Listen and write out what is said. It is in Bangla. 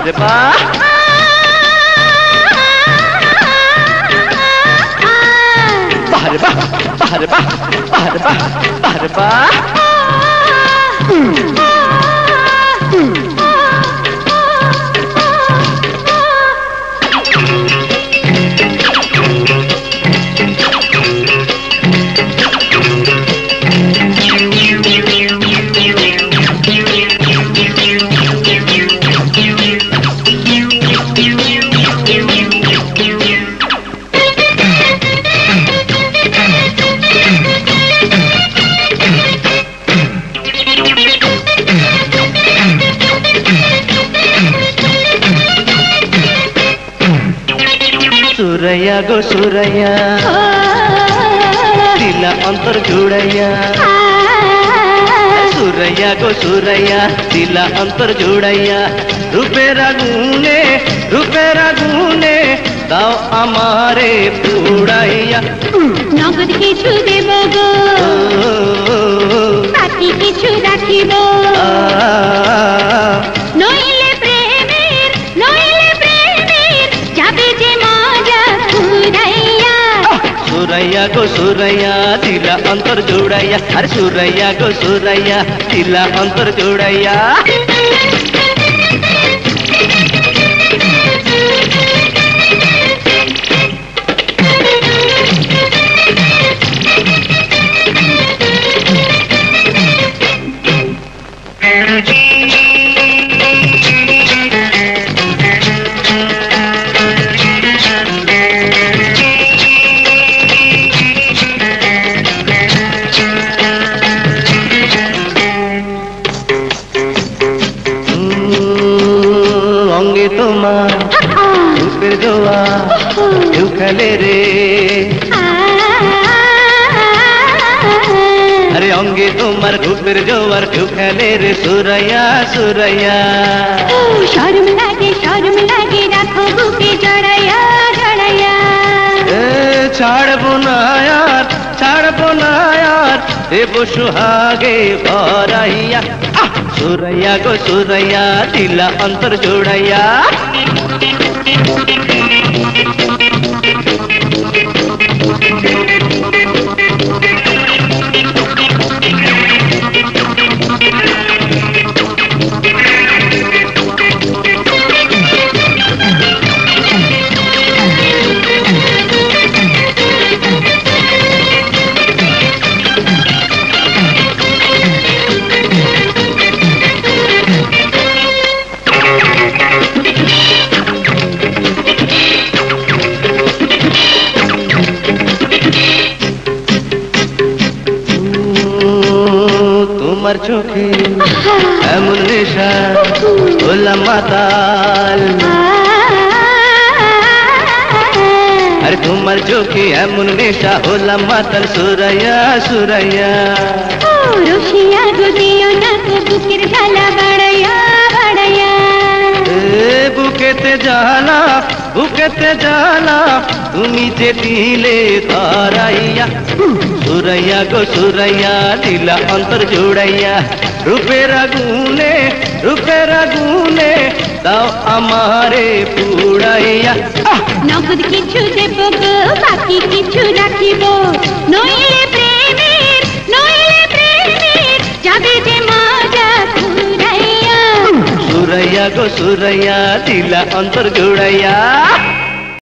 বাহরে বাহ বাহরে বাহ বাহরে বাহ বাহরে বাহ বাহরে বাহ সুরাইয়া গো সুরাইয়া দিলা অন্তর জুড়াইয়া সুরাইয়া গো সুরাইয়া দিলা অন্তর জুড়াইয়া রূপের আগুনে দাও আমারে পুড়াইয়া নগদ কিছু দেব গো বাকি কিছু রাখিব নইলে প্রেমের যাবে যে মজা ফুরাইয়া সুরাইয়া গো সুরাইয়া দিলা অন্তর জোড়াইয়া আরে সুরাইয়া গো সুরাইয়া দিলা অন্তর জোড়াইয়া অঙ্গে তোমার রূপের জোয়া কেউ খেলে রে আরে অঙ্গে তোমার রূপের জোয়ার কেউ খেলে রে সুরাইয়া সুরাইয়া শরম লাগে রাখো বুকে জড়াইয়া ছাড়বো না আর দেব সুহাগে ভরাইয়া সুরাইয়া গো সুরাইয়া দিলা অন্তর জোড়াইয়া তোমার চোখে এমন নেশা হলাম মাতাল আরে তোমার চোখে এমন নেশা হলাম মাতাল সুরাইয়া সুরাইয়া রসিয়া গো দিও না তো বুকের জ্বালা বাড়াইয়া বুকেতে জ্বালা তুমি যে দিলে ধরাইয়া সুরাইয়া গো সুরাইয়া দিলা অন্তর জোড়াইয়া রূপের আগুনে দাও আমারে পুড়াইয়া নগদ কিছু দেব গো বাকি কিছু রাখিব নইলে প্রেমের যাবে যে মজা ফুরাইয়া সুরাইয়া গো সুরাইয়া দিলা অন্তর জোড়াইয়া